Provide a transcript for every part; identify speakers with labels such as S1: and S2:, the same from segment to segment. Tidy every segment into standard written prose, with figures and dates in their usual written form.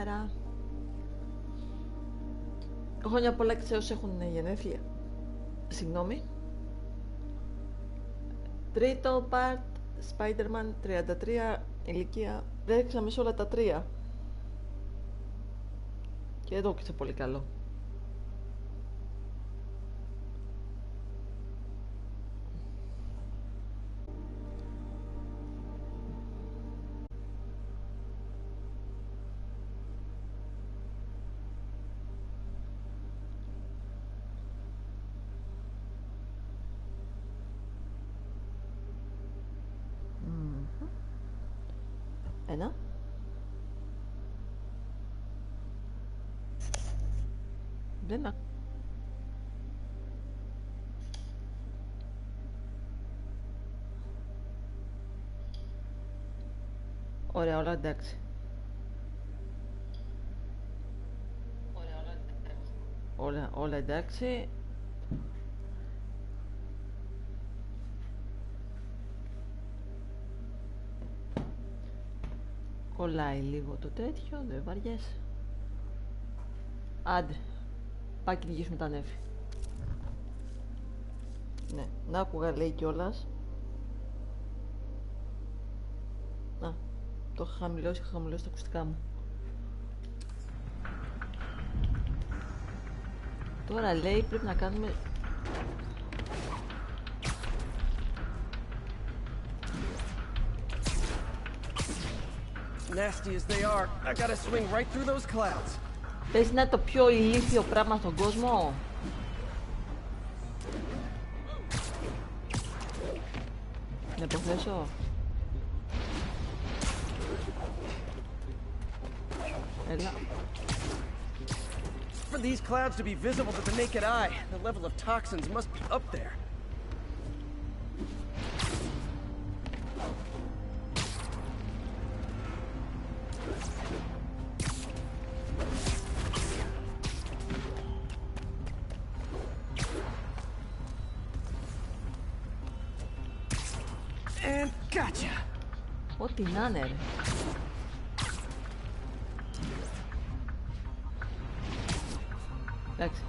S1: Καλημέρα. Χρόνια πολλά και σε όσοι έχουν γενέθλια. Συγγνώμη. Τρίτο part, Spider-Man 33 ηλικία. Δέξαμε σε όλα τα τρία. Και εδώ και πολύ καλό. Ένα. Δεν. Ωραία, όλα εντάξει. Όλα εντάξει. Κολλάει λίγο το τέτοιο, δεν βαριέσαι. Άντε, πάει και κυνηγήσουμε τα νέφη. Ναι, να άκουγα λέει κιόλας. Να, το είχα χαμηλώσει τα ακουστικά μου. Τώρα λέει πρέπει να κάνουμε...
S2: Nasty as they are, I gotta swing right through those clouds.
S1: Πες να είναι το πιο ηλίθιο πράγμα στον κόσμο. Να υποθέσω. Έλα.
S2: For these clouds to be visible to the naked eye, the level of toxins must be up there. And gotcha.
S1: Ό,τι να είναι ρε. Εντάξει.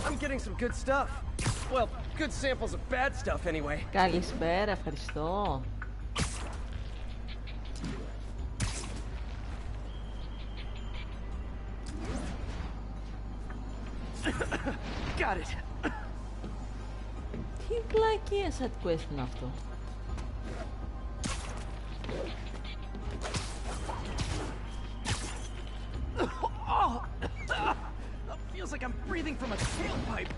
S2: I'm getting some good stuff. Well, good samples of bad stuff anyway.
S1: Καλησπέρα, ευχαριστώ.
S2: Got it.
S1: Τι βλακία side quest είναι αυτό.
S2: Feels like I'm breathing from a tailpipe.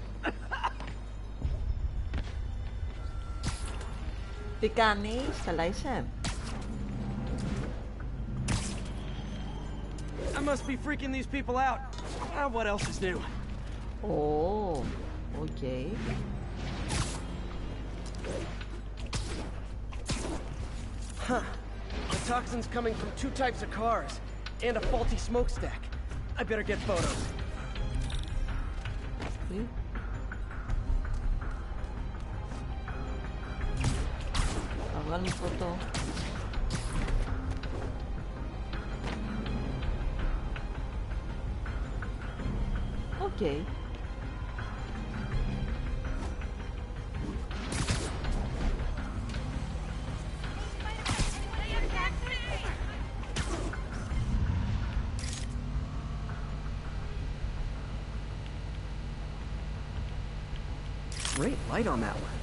S1: Τι κάνεις, καλά είσαι?
S2: I must be freaking these people out. What else is new?
S1: Oh, okay.
S2: Huh. The toxin's coming from two types of cars and a faulty smokestack. I better get photos.
S1: Θα βγάλουμε φωτό. Οκ.
S2: Great light on that one.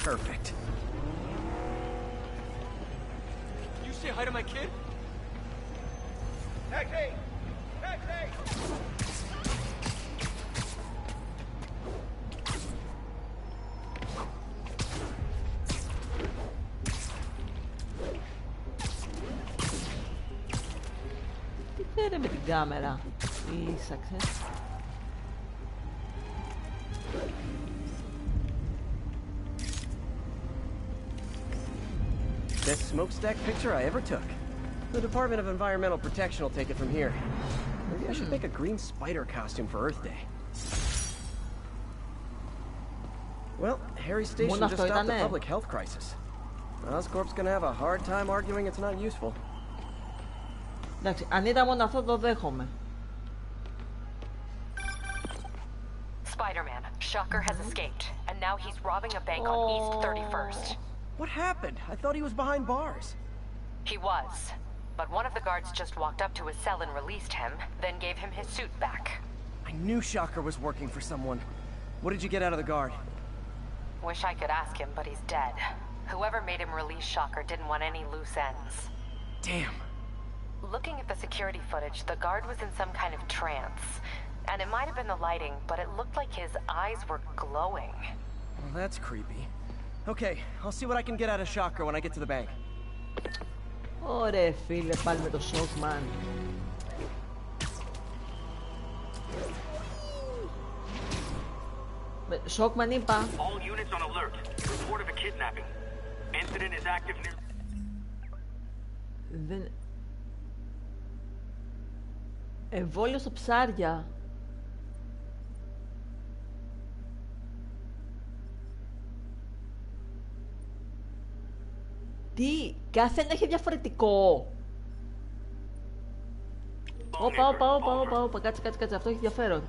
S2: Perfect. You say hi to my kid? Taxi! Taxi!
S1: Φέρε με την κάμερα. Ήσαξε.
S2: Best smokestack picture I ever took. The Department of Environmental Protection will take it from here. Maybe I should make a green spider costume for Earth Day. Well, Harry's station just stopped a public health crisis. Oscorp's gonna have a hard time arguing it's not useful.
S1: Εντάξει, αν ήταν μόνο αυτό το δέχομαι.
S3: Spider-Man, Shocker has escaped, and now he's robbing a bank on East 31st.
S2: What happened? I thought he was behind bars.
S3: He was, but one of the guards just walked up to his cell and released him, then gave him his suit back.
S2: I knew Shocker was working for someone. What did you get out of the guard?
S3: Wish I could ask him, but he's dead. Whoever made him release Shocker didn't want any loose ends.
S2: Damn.
S3: Looking at the security footage, the guard was in some kind of trance. And it might have been the lighting, but it looked like his eyes were glowing.
S2: Well, that's creepy. Okay, I'll see what I can get out of Shocker when I get to the bank.
S1: Ωραία φίλε, πάλι με το Shockman. Shockman είπα.
S4: All units on alert. Report of a kidnapping. Incident is active near...
S1: Δεν... Εμβόλιο στα ψάρια. Τι, κάθε ένα έχει διαφορετικό. Όπα, κάτσε, αυτό έχει ενδιαφέρον.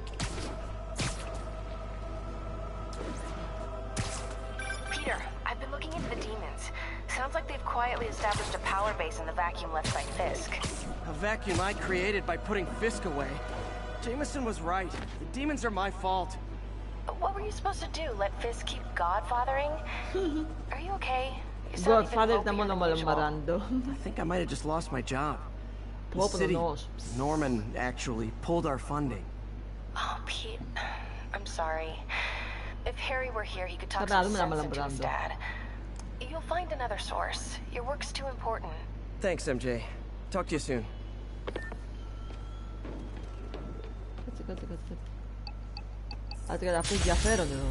S3: Peter, I've been looking into the demons. Sounds like they've quietly established a power base in the vacuum left by Fisk.
S2: A vacuum I created by putting Fisk away. Jameson was right. The demons are my fault.
S3: But what were you supposed to do? Let Fisk keep godfathering? Are you okay?
S1: Godfather ήταν μόνο μαλαμπαράντο.
S2: I think I might have just lost my job. The city, Norman, actually, pulled our funding.
S3: Oh, Pete. I'm sorry. If Harry were here, he could talk some sense into his dad. You'll find another source. Your work's too important.
S2: Thanks, MJ. Talk to you soon.
S1: Κάτσε, αυτό ενδιαφέρον εδώ.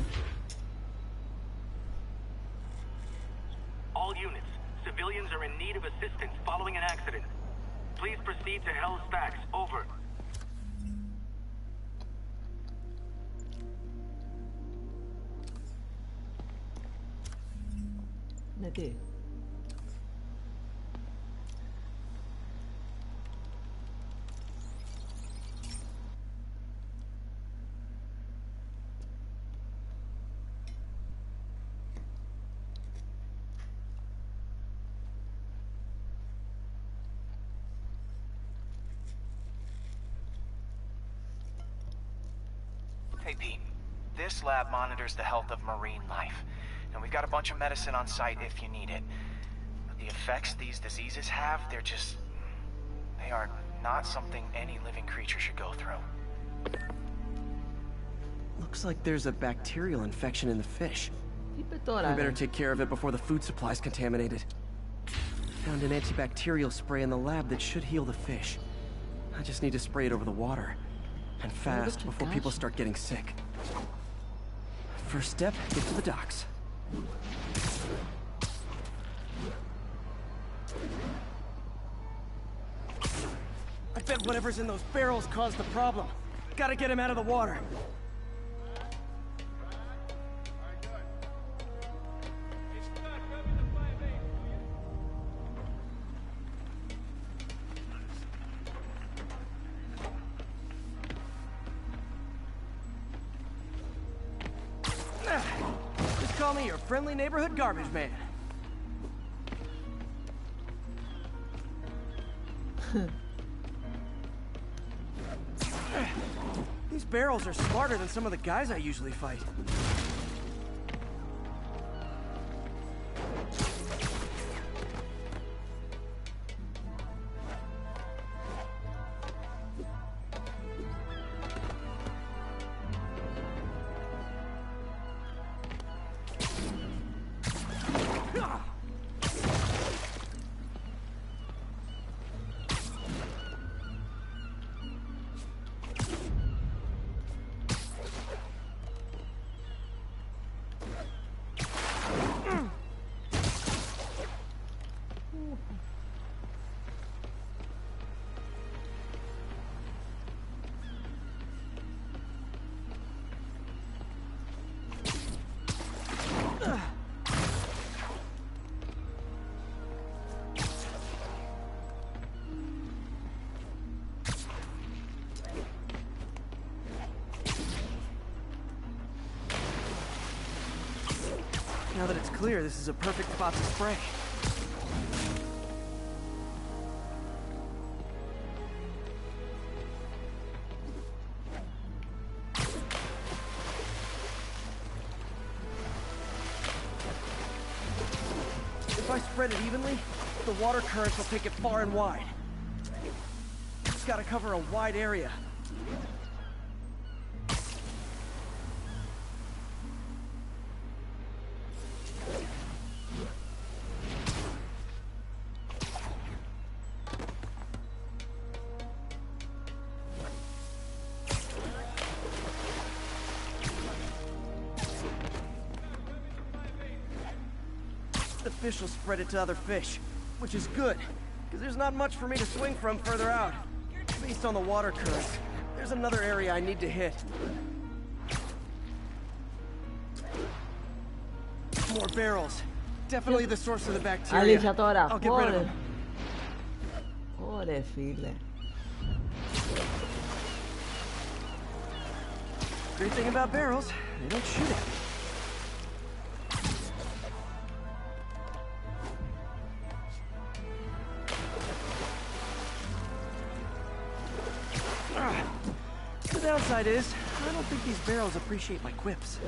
S4: All units, civilians are in need of assistance following an accident. Please proceed to Hell's Stacks. Over.
S1: Ναι, τι.
S5: Hey Pete, this lab monitors the health of marine life, and we've got a bunch of medicine on site if you need it. But the effects these diseases have, they are not something any living creature should go through.
S2: Looks like there's a bacterial infection in the fish.
S1: Είπε τώρα.
S2: We better take care of it before the food supply's contaminated. Found an antibacterial spray in the lab that should heal the fish. I just need to spray it over the water. And fast, before people start getting sick. First step, get to the docks. I bet whatever's in those barrels caused the problem. Gotta get him out of the water. Just call me your friendly neighborhood garbage man. These barrels are smarter than some of the guys I usually fight. Now that it's clear, this is a perfect spot to spray. If I spread it evenly, the water currents will take it far and wide. It's got to cover a wide area. The fish will spread it to other fish, which is good, because there's not much for me to swing from further out. Based on the water currents, there's another area I need to hit. More barrels. Definitely the source of the bacteria.
S1: Αλήθεια τώρα.
S2: I'll get rid of them.
S1: Ωρε φίλε.
S2: Great thing about barrels, they don't shoot at me. The downside is, I don't think these barrels appreciate my quips.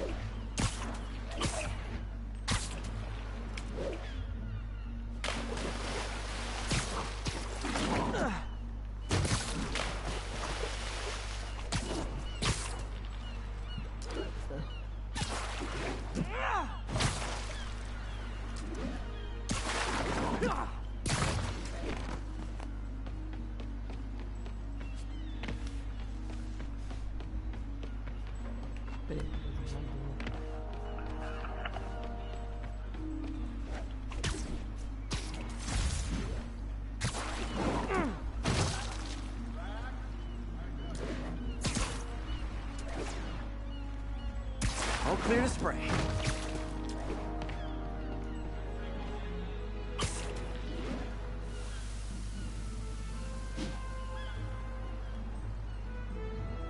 S2: All clear to spray.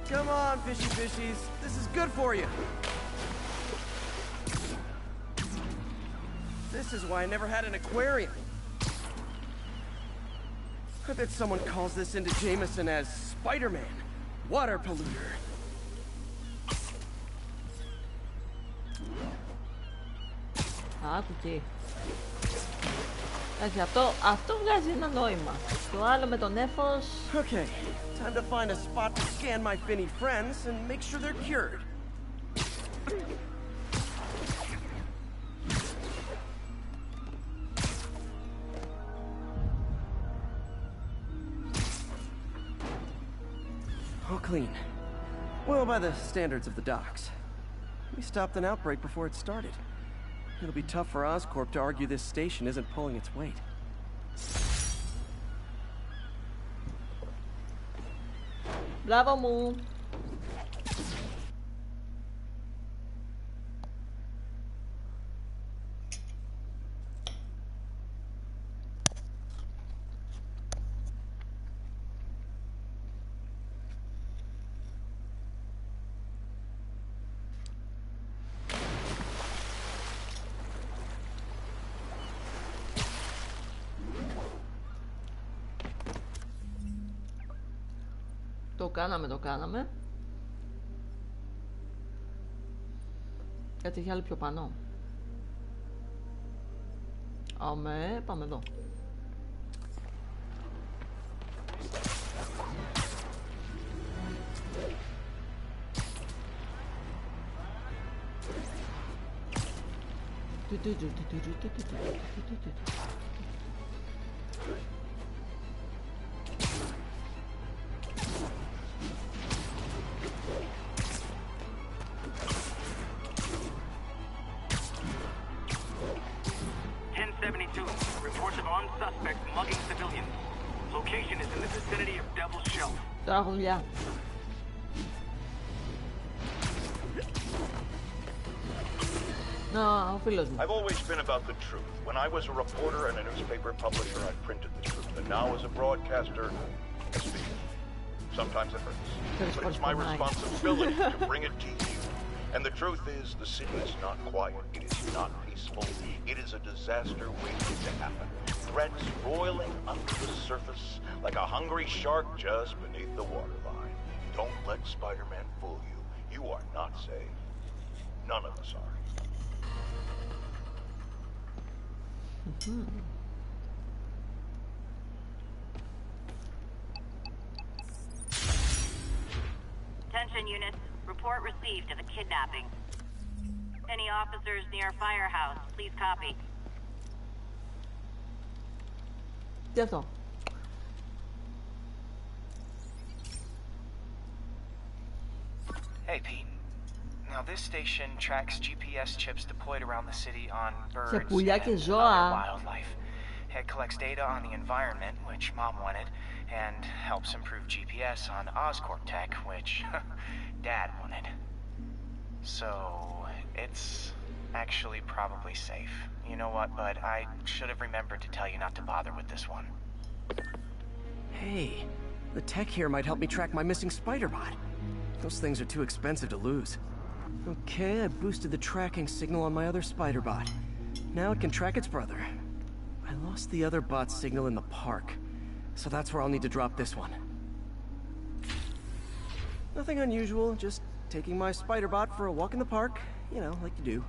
S2: Come on, fishy fishies. This is good for you. This is why I never had an aquarium. I bet someone calls this into Jameson as Spider-Man, water polluter.
S1: Άκου τι. Εντάξει, αυτό βγάζει ένα νόημα. Το άλλο με τον νέφος...
S2: Okay, time to find a spot to scan my finny friends and make sure they're cured. All clean. Well, by the standards of the docks. We stopped an outbreak before it started. It'll be tough for Oscorp to argue this station isn't pulling its weight.
S1: Μπράβο μου. Το κάναμε. Κάτι έχει άλλο πιο πάνω. Αμέ, πάμε εδώ. Τώρα έχω δουλειά. Ο φίλος μου.
S6: I've always been about the truth. When I was a reporter and a newspaper publisher, I printed the truth. And now as a broadcaster, I speak it. Sometimes it hurts. But it's my responsibility to bring it to you. And the truth is, the city is not quiet. It is not peaceful. It is a disaster waiting to happen. Threats roiling under the surface like a hungry shark just beneath the waterline. Don't let Spider-Man fool you. You are not safe. None of us are.
S7: Attention units. Report received of a kidnapping. Any officers near Firehouse, please copy.
S1: 됐어.
S5: Hey, Pete. Now, this station tracks GPS chips deployed around the city on birds and
S1: 보약해줘.
S5: other wildlife. It collects data on the environment, which Mom wanted, and helps improve GPS on Oscorp tech, which Dad wanted. So, it's actually probably safe. You know what, bud? I should have remembered to tell you not to bother with this one.
S2: Hey, the tech here might help me track my missing Spider-Bot. Those things are too expensive to lose. Okay, I boosted the tracking signal on my other Spider-Bot. Now it can track its brother. I lost the other bot's signal in the park, so that's where I'll need to drop this one. Nothing unusual, just taking my Spider-Bot for a walk in the park, you know, like you do.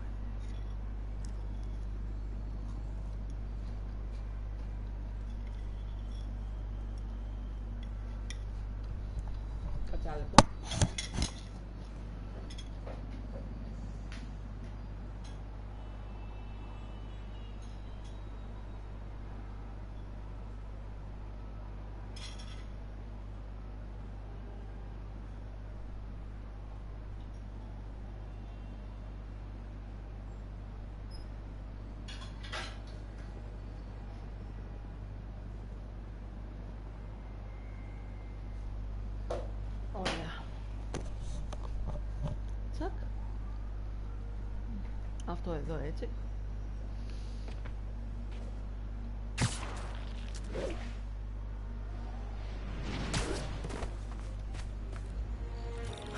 S1: 앞도에서 해야지.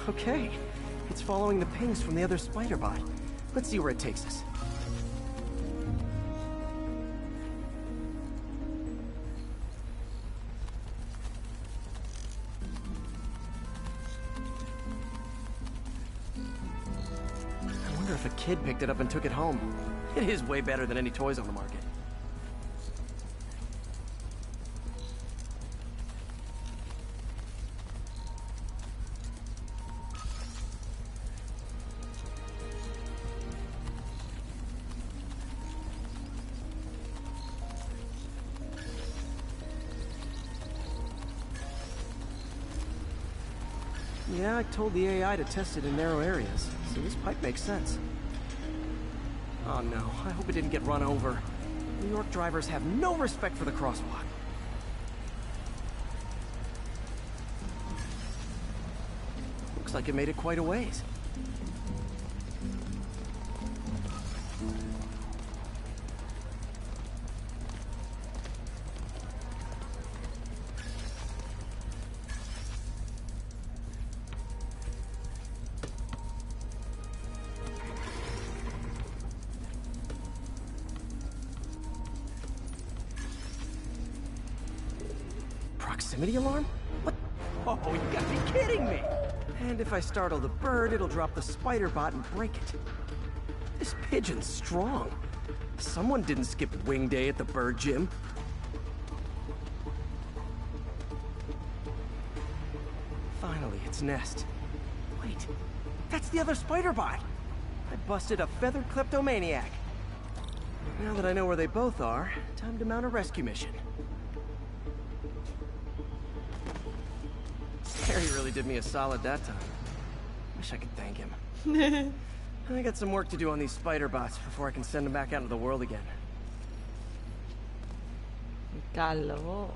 S2: Okay, it's following the pings from the other Spider-Bot. Let's see where it takes us. If a kid picked it up and took it home. It is way better than any toys on the market. Yeah, I told the AI to test it in narrow areas, so this pipe makes sense. Oh no, I hope it didn't get run over. New York drivers have no respect for the crosswalk. Looks like it made it quite a ways. Proximity alarm? What? Oh, you gotta be kidding me! And if I startle the bird, it'll drop the Spider-Bot and break it. This pigeon's strong. Someone didn't skip wing day at the bird gym. Finally, its nest. Wait, that's the other Spider-Bot! I busted a feathered kleptomaniac. Now that I know where they both are, time to mount a rescue mission. Harry really did me a solid that time. Wish I could thank him. I got some work to do on these Spider-Bots before I can send them back out into the world again.
S1: Calvo.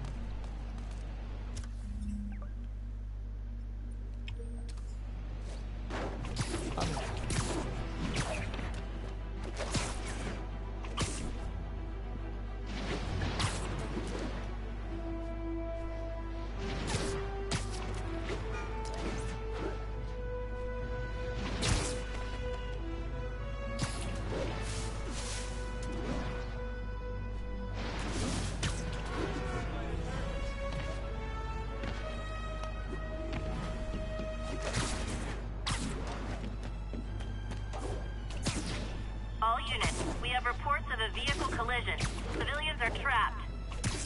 S7: vehicle collision. Civilians are trapped.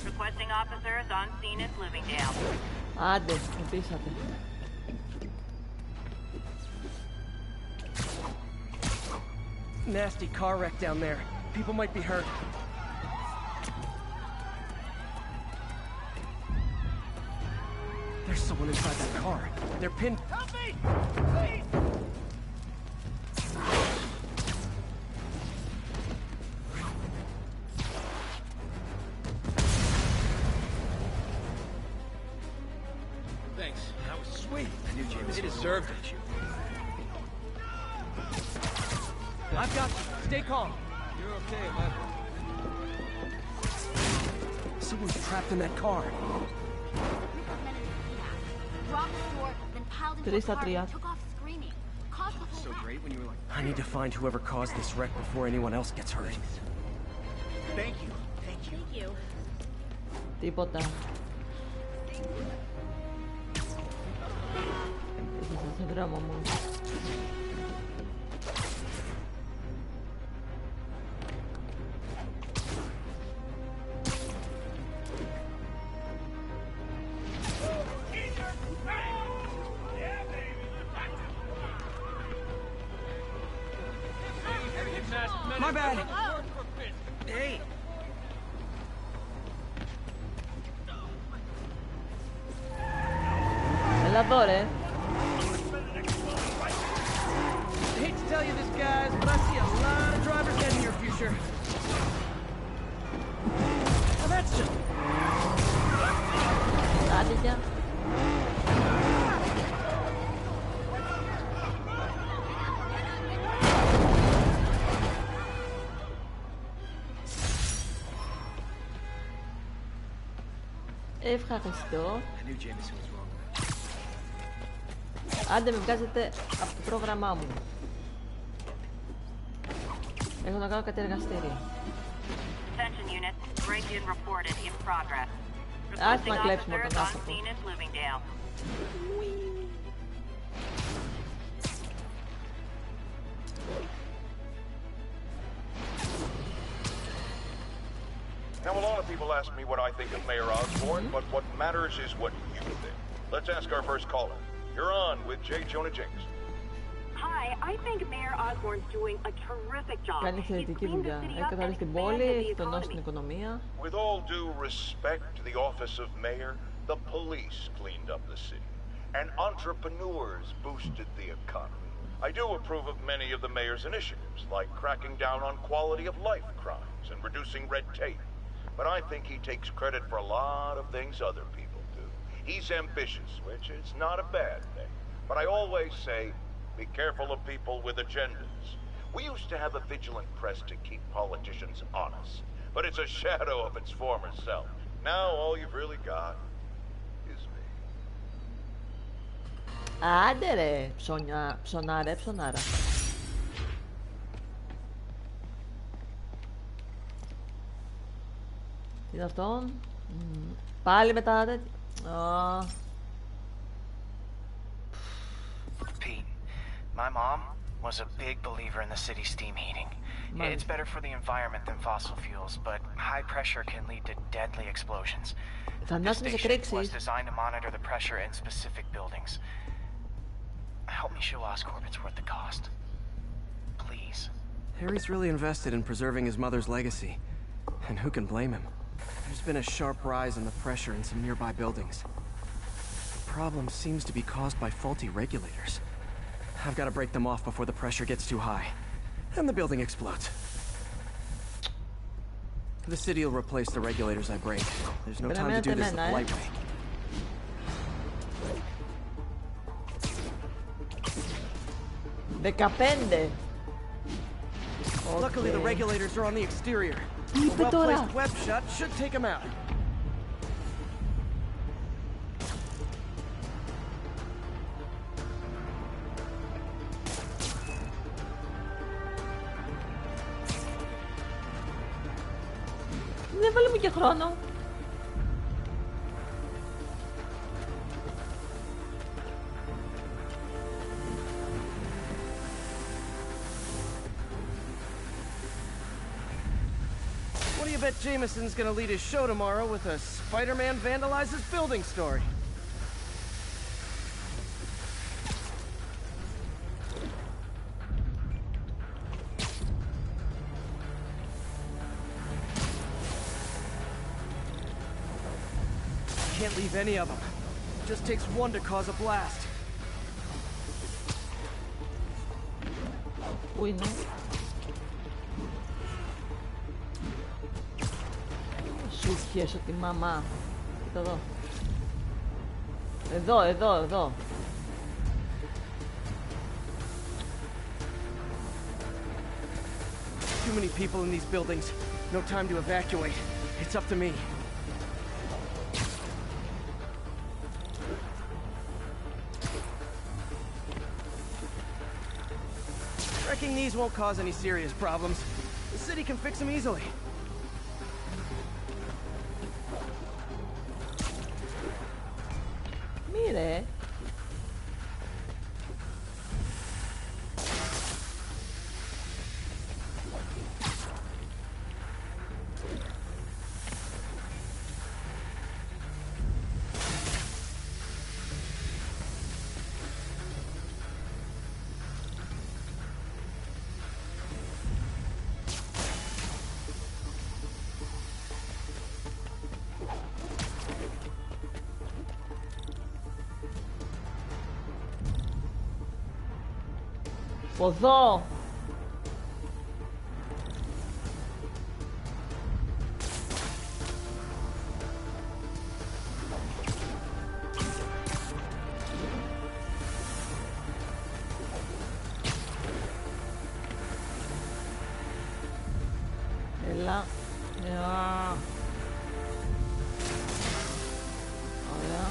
S7: Requesting officers on scene in Bloomingdale.
S1: Άντε, με πείσατε.
S2: Nasty car wreck down there. People might be hurt. There's someone inside that car. They're pinned. Help me! Please!
S8: Thanks. That was sweet. I knew James. They deserved it.
S2: I've got you. Stay calm.
S8: You're okay, man.
S2: Someone's trapped in that car.
S8: So great when you were like,
S2: I need to find whoever caused this wreck before anyone else gets hurt.
S8: thank you. Thank you.
S1: Τίποτα. Είσαι σε δρόμο μου.
S2: My bad. Hey.
S1: Έλα εδώ ρε.
S2: I hate to tell you this, guys, but I see a lot of drivers heading your future. Well, that's just...
S1: Άντε για. Ευχαριστώ.
S8: I knew Jameson was wrong.
S1: Άντε με βγάζετε από το πρόγραμμά μου. Έχω να κάνω κάτι εργαστήρι.
S7: Attention units, break-in reported in progress.
S1: Ας
S7: Requesting
S1: να κλέψουμε
S7: officers
S1: τον
S7: on
S1: άνθρωπο.
S7: scene in Bloomingdale.
S6: Now, a lot of people ask me what I think of Mayor Osborn, but what matters is what you think. Let's ask our first caller. You're on with J. Jonah James.
S7: Hi, I think Mayor Osborn's doing a terrific job.
S1: Κάνει
S7: He's
S1: εξαιρετική
S7: cleaned the
S1: δουλειά.
S7: city
S1: Έχει
S7: up and
S1: καθαρίσει την
S7: expanded
S1: πόλη,
S7: the
S1: έχει τονώσει την
S7: economy.
S1: οικονομία.
S6: With all due respect to the office of mayor, the police cleaned up the city, and entrepreneurs boosted the economy. I do approve of many of the mayor's initiatives, like cracking down on quality of life crimes and reducing red tape. But I think he takes credit for a lot of things other people do. He's ambitious, which is not a bad thing. But I always say, be careful of people with agendas. We used to have a vigilant press to keep politicians honest, but it's a shadow of its former self. Now all you've really got is me.
S1: Άντε ρε, ψωνάρα. Τι είναι αυτό? Πάλι μετά τέτοια.
S5: Pete, my mom was a big believer in the city's steam heating. It's better for the environment than fossil fuels, but high pressure can lead to deadly explosions. This station was designed to monitor the pressure in specific buildings. Help me show Oscorp it's worth the cost. Please.
S2: Harry's really invested in preserving his mother's legacy. And who can blame him? There's been a sharp rise in the pressure in some nearby buildings. The problem seems to be caused by faulty regulators. I've got to break them off before the pressure gets too high. And the building explodes. The city will replace the regulators I break. There's no time to do this the polite way.
S1: Δεκαπέντε.
S2: Luckily, the regulators are on the exterior. A
S1: είπε τώρα?
S2: well-placed web shot should take them out.
S1: Δεν βάλουμε και χρόνο.
S2: You bet Jameson's gonna lead his show tomorrow with a Spider-Man vandalizes building story. Can't leave any of them. Just takes one to cause a blast.
S1: Uy, no. Σου πιέσω τη μαμά. Κοίτα εδώ. Εδώ.
S2: Too many people in these buildings. No time to evacuate. It's up to me. Wrecking these won't cause any serious problems. The city can fix them easily.
S1: Mire. Ποδό. Έλα. Ωραία.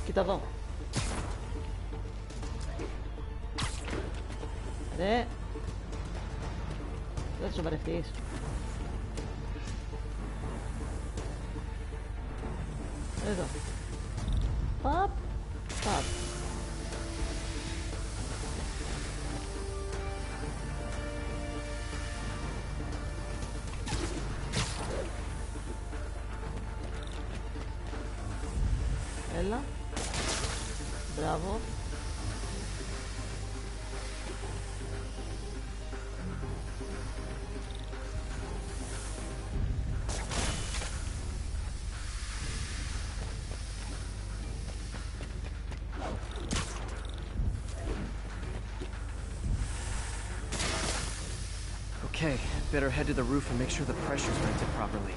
S1: Κοίτα εδώ. Ρε. Δεν θα σοβαρευτείς. Εδώ. Παπ. Έλα. Μπράβο.
S2: Okay, better head to the roof and make sure the pressure's vented properly.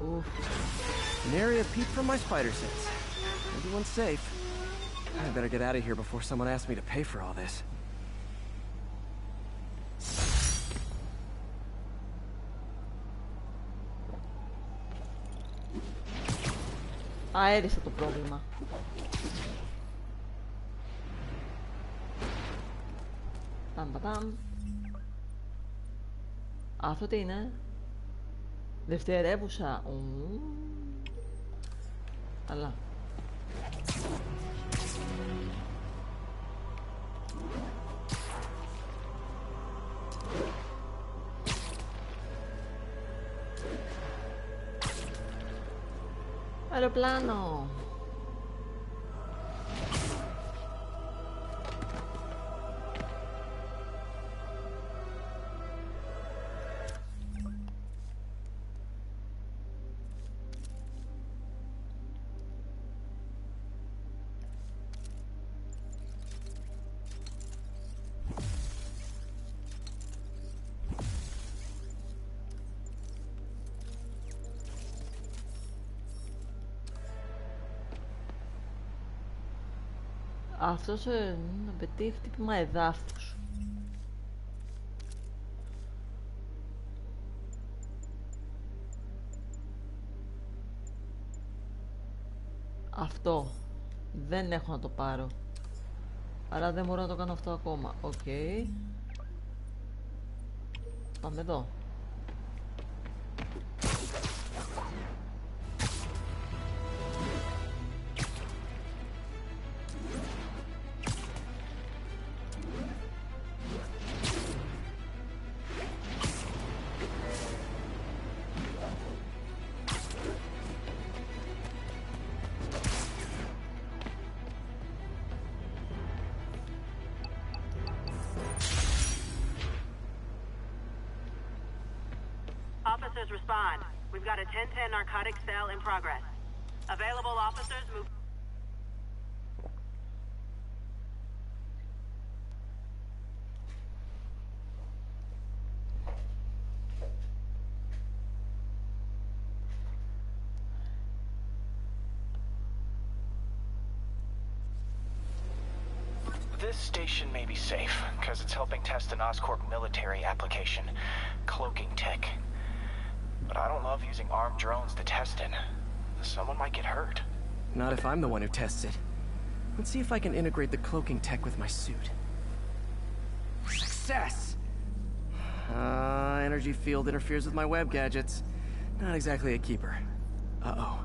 S1: Oof.
S2: An area peep from my spider sense. Everyone's safe. I better get out of here before someone asks me to pay for all this.
S1: Αέρισα το πρόβλημα. Παμ. Αυτό τι είναι? Δευτερεύουσα. Αλλά. Αεροπλάνο. Αυτός απαιτεί χτύπημα εδάφους. Αυτό δεν έχω να το πάρω, άρα δεν μπορώ να το κάνω αυτό ακόμα. Οκ. Πάμε εδώ.
S7: Officers respond. We've got a 1010 narcotics cell in progress. Available officers move.
S5: This station may be safe, because it's helping test an Oscorp military application, cloaking tech. But I don't love using armed drones to test it. Someone might get hurt.
S2: Not if I'm the one who tests it. Let's see if I can integrate the cloaking tech with my suit. Success! Energy field interferes with my web gadgets. Not exactly a keeper. Uh-oh.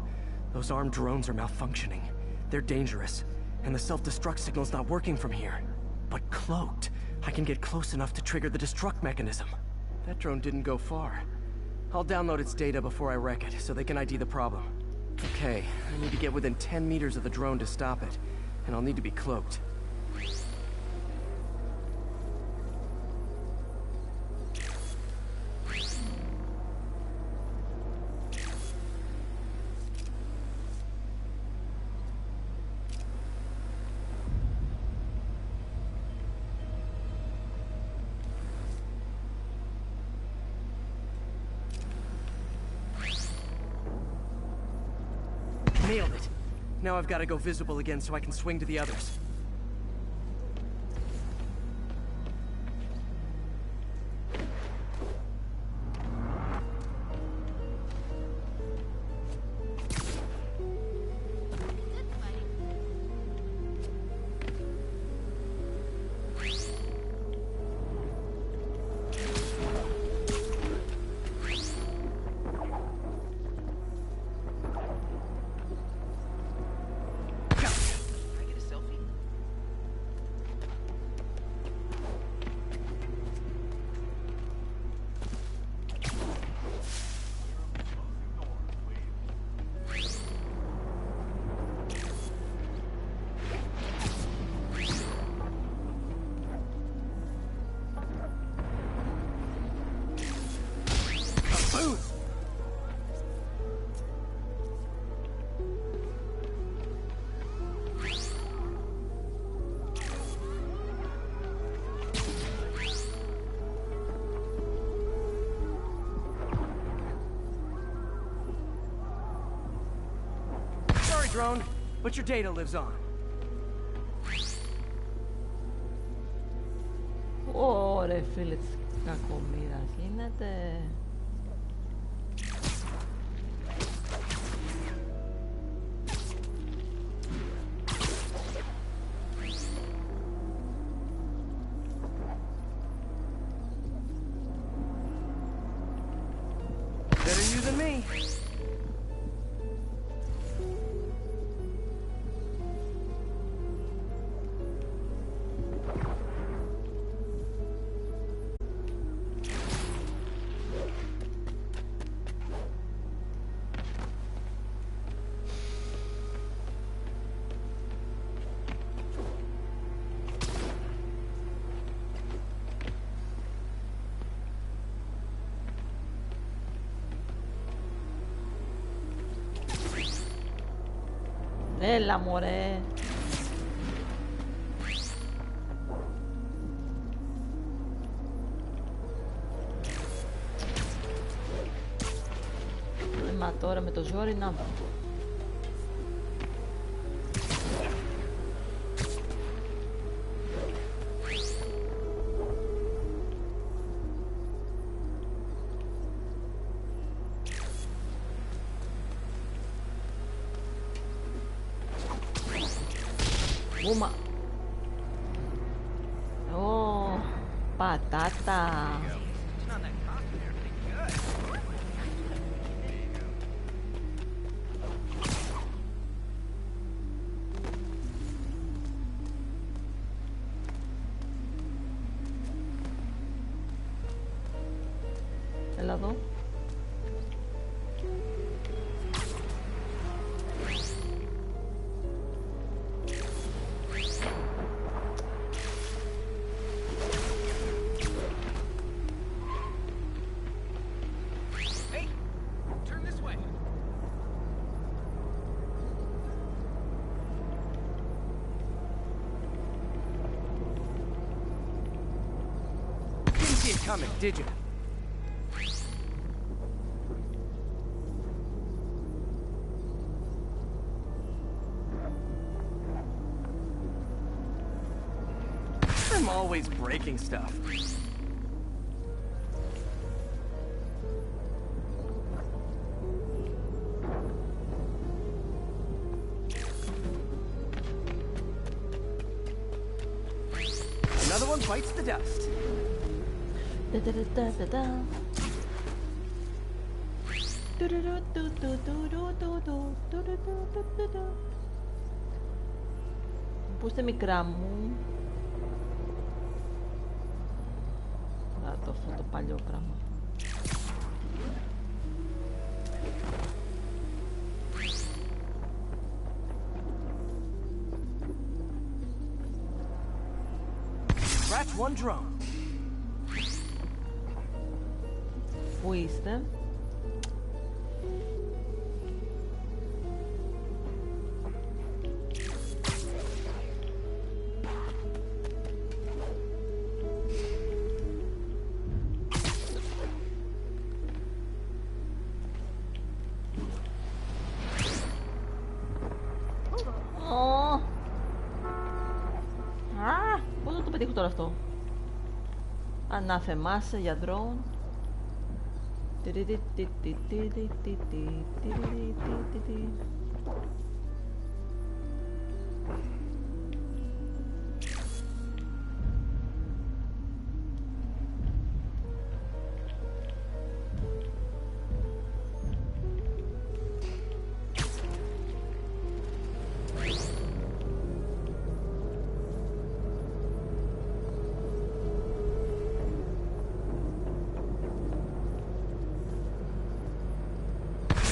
S2: Those armed drones are malfunctioning. They're dangerous. And the self-destruct signal's not working from here. But cloaked, I can get close enough to trigger the destruct mechanism. That drone didn't go far. I'll download its data before I wreck it, so they can ID the problem. Okay, I need to get within 10 meters of the drone to stop it. And I'll need to be cloaked. Nailed it. Now I've got to go visible again so I can swing to the others. Drone, but your data lives on.
S1: Ωραία φίλε της κακομοίρας γίνεται.
S2: Better you than me.
S1: Έλα μωρέ. Μα τώρα με το ζόρι να... Γούμα. Ω, πατάτα. Έλα εδώ.
S2: Coming, did you? I'm always breaking stuff. Another one bites the dust.
S1: Πού είστε μικρά μου? Αυτό το παλιό πράγμα.
S2: Scratch one drone.
S1: Πού είστε? Πώς θα το πετύχω τώρα αυτό? Ανάθεμάσαι για drone.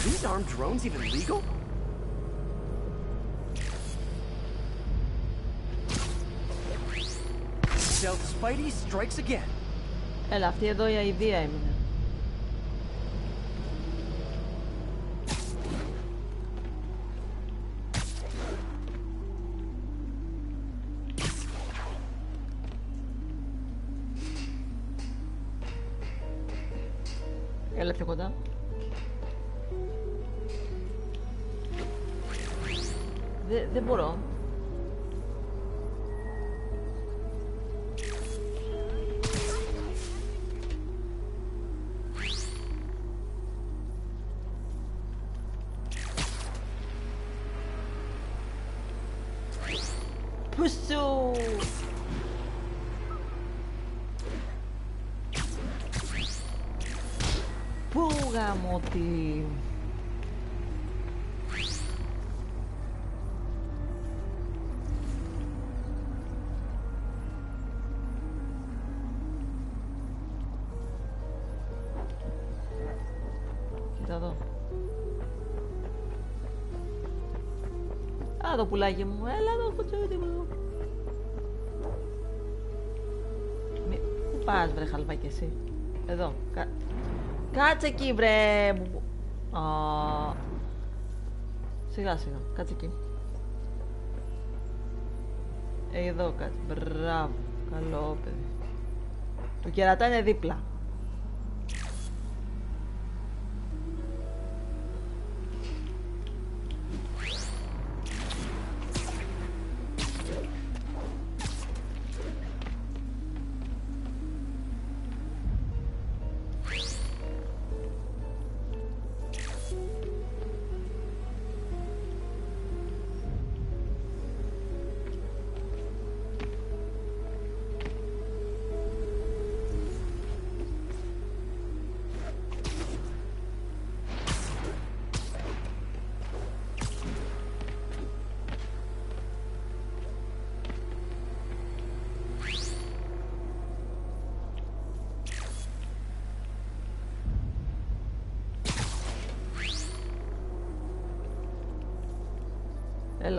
S2: These armed drones even legal? Stealth Spidey strikes again.
S1: Έλα, αυτή εδώ η αηδία έμεινε. Έλα πιο κοντά. Δεν μπορώ. Πούσου! Πού γαμώτη! Κοίτα εδώ. Α, το πουλάκι μου. Έλα εδώ, κουτσούδι μου. Πού πας, βρε χαλβάκι εσύ? Εδώ. Κάτσε εκεί, βρε. Σιγά σιγά, κάτσε εκεί. Εδώ κάτσε. Μπράβο, καλό παιδί. Το κερατά είναι δίπλα.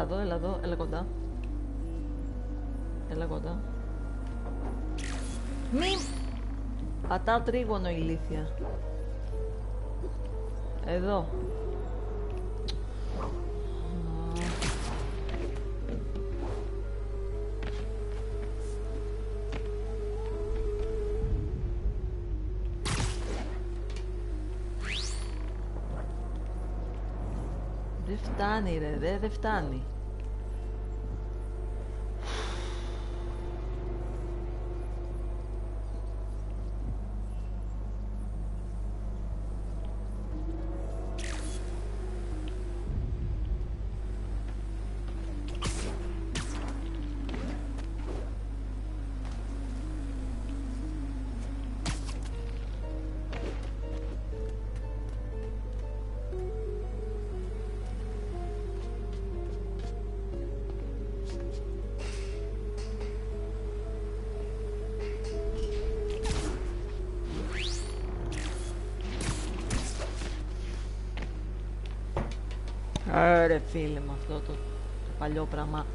S1: έλα εδώ, έλα κοντά. Έλα κοντά. Μη! Πατάω τρίγωνο, ηλίθεια. Εδώ. Δεν φτάνει ρε, δεν φτάνει. Ρε φίλε, με αυτό το παλιό πράγμα.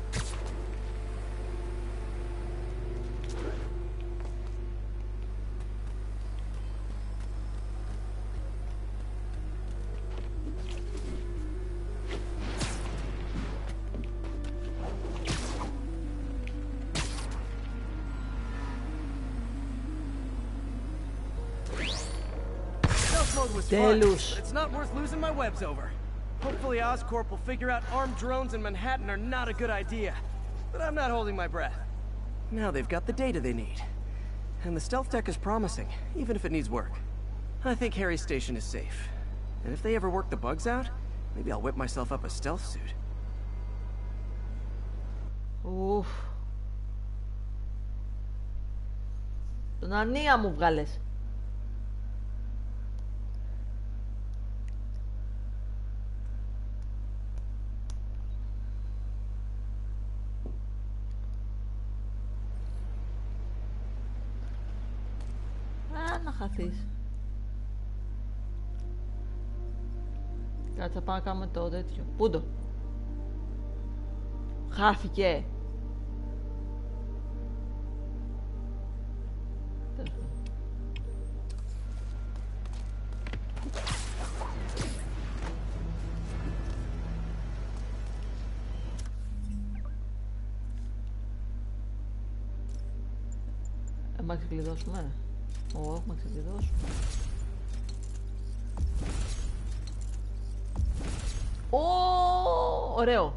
S1: Τέλους.
S2: It's not worth losing my webs over. Hopefully Oscorp will figure out armed drones in Manhattan are not a good idea. But I'm not holding my breath. Now they've got the data they need. And the stealth tech is promising, even if it needs work. I think Harry's station is safe. And if they ever work the bugs out, maybe I'll whip myself up a stealth suit.
S1: Ουφ. Τον ανία μου βγάλες. Να χαθείς. Κάτσε, θα πάμε να κάνουμε το τέτοιο. Πού το? Χάθηκε. Έχουμε ξεκλειδώσουμε. Έχουμε ξεκλειδώσουμε. Ωραίο.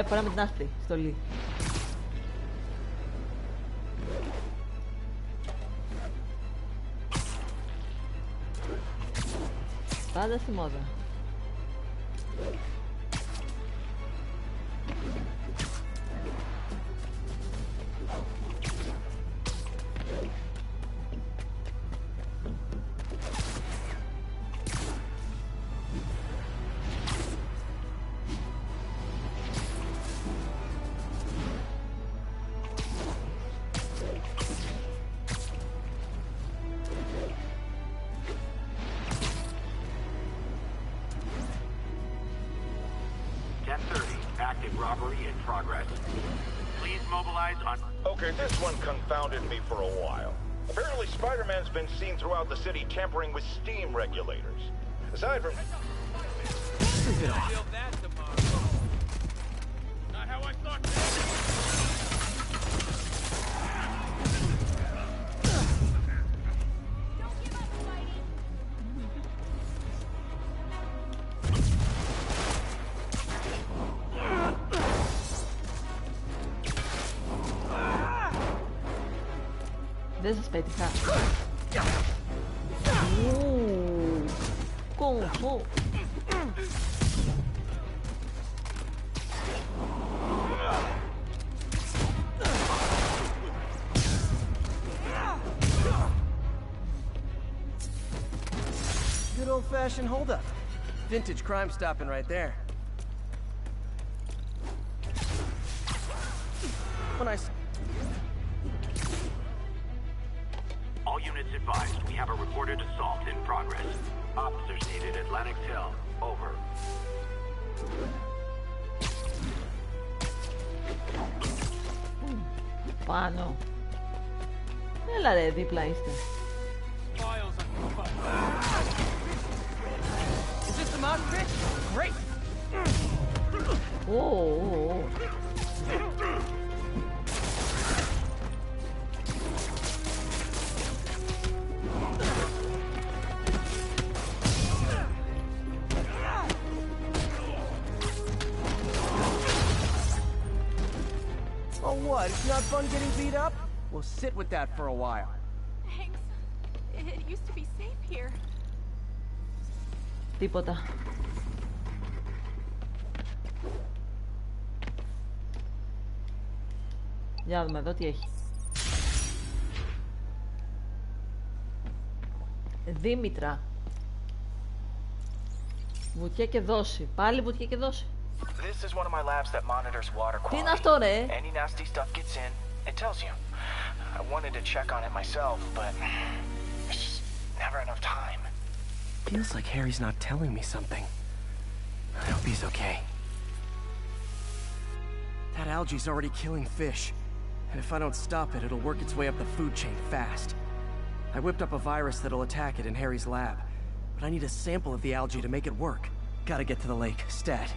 S1: Φοράμε την άσπρη στολή. Πάντα στη μόδα.
S6: Okay, this one confounded me for a while. Apparently Spider-Man's been seen throughout the city tampering with steam regulators. Aside from...
S2: Leave it off.
S8: Not how I thought.
S1: Δεν σας πέτυχα. Κομφού.
S2: Good old-fashioned holdup. Vintage crime stopping right there. When I...
S4: All units advised, we have a reported assault in progress. Officers needed at Lenox Hill. Over.
S1: Πάνω. Έλα ρε, δίπλα είστε.
S2: Is this the mosh pit? Great!
S1: Oh.
S2: Oh, what? It's not fun getting beat up? We'll sit with that for a while.
S9: Thanks. It used to be safe here.
S1: Τίποτα. Για να δούμε εδώ τι έχει. Δήμητρα. Βουτιά και δόση. Πάλι βουτιά και δόση.
S5: This is one of my labs that monitors water
S1: Τι είναι
S5: quality.
S1: αυτό ρε?
S5: Any nasty stuff gets in, it tells you. I wanted to check on it myself, but there's just never enough time.
S2: Feels like Harry's not telling me something. I hope he's okay. That algae's already killing fish. And if I don't stop it, it'll work its way up the food chain fast. I whipped up a virus that'll attack it in Harry's lab. But I need a sample of the algae to make it work. Gotta get to the lake, stat.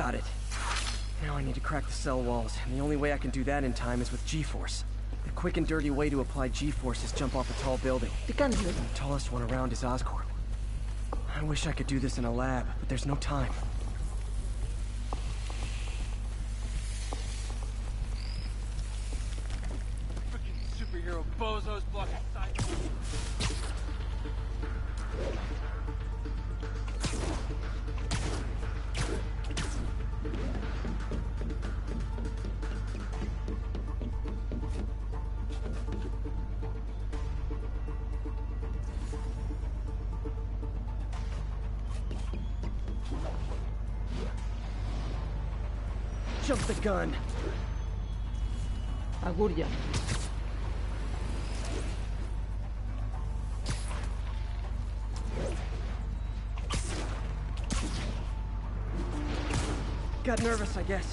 S2: Got it. Now I need to crack the cell walls, and the only way I can do that in time is with G-force. The quick and dirty way to apply G-force is jump off a tall building.
S1: Τι κάνεις ρε?
S2: The tallest one around is Oscorp. I wish I could do this in a lab, but there's no time.
S8: Freaking superhero bozos blocking side.
S2: Jump the gun.
S1: Αγούρια.
S2: Got nervous, I guess.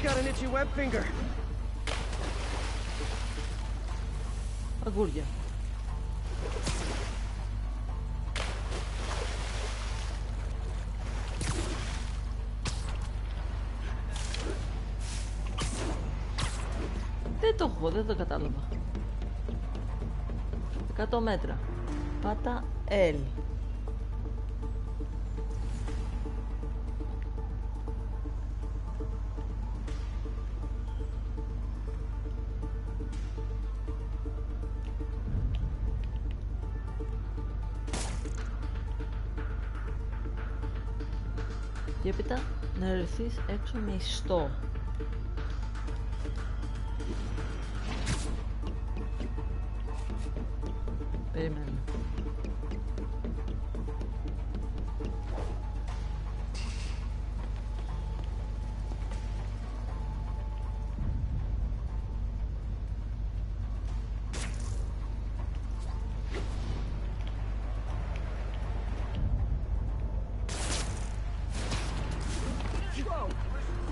S2: Got an itchy web finger.
S1: Αγούρια. Δεν το έχω, δεν το κατάλαβα. 100 μέτρα. Πάτα L. Και έπειτα να ρεθείς έξω με ιστό. Περιμένω.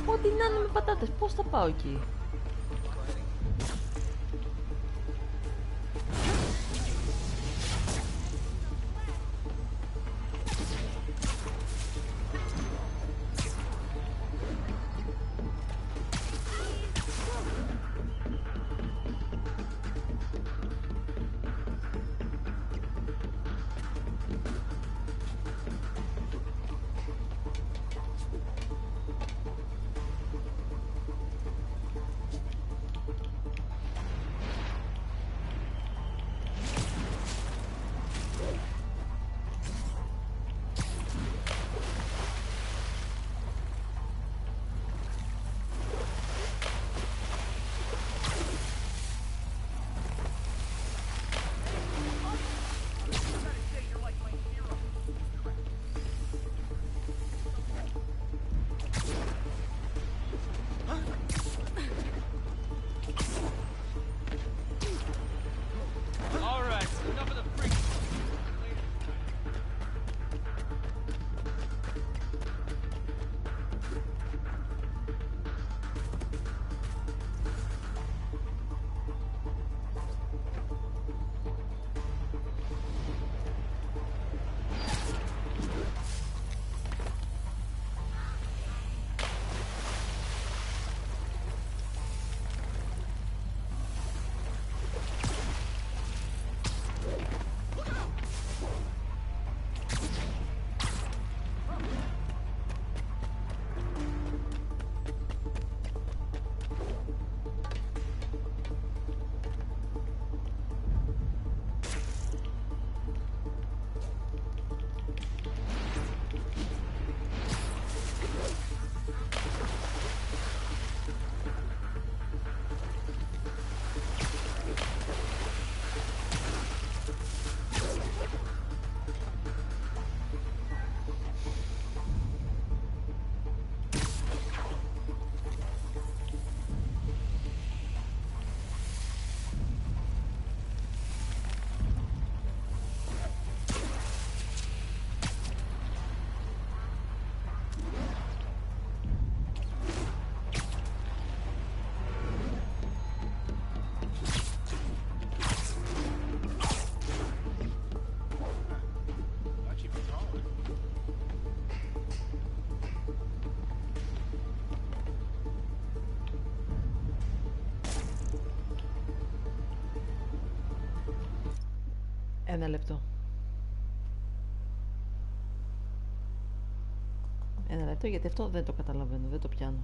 S1: Ό,τι να είναι με πατάτες, πώς θα πάω εκεί? Ένα λεπτό. Ένα λεπτό, γιατί αυτό δεν το καταλαβαίνω, δεν το πιάνω.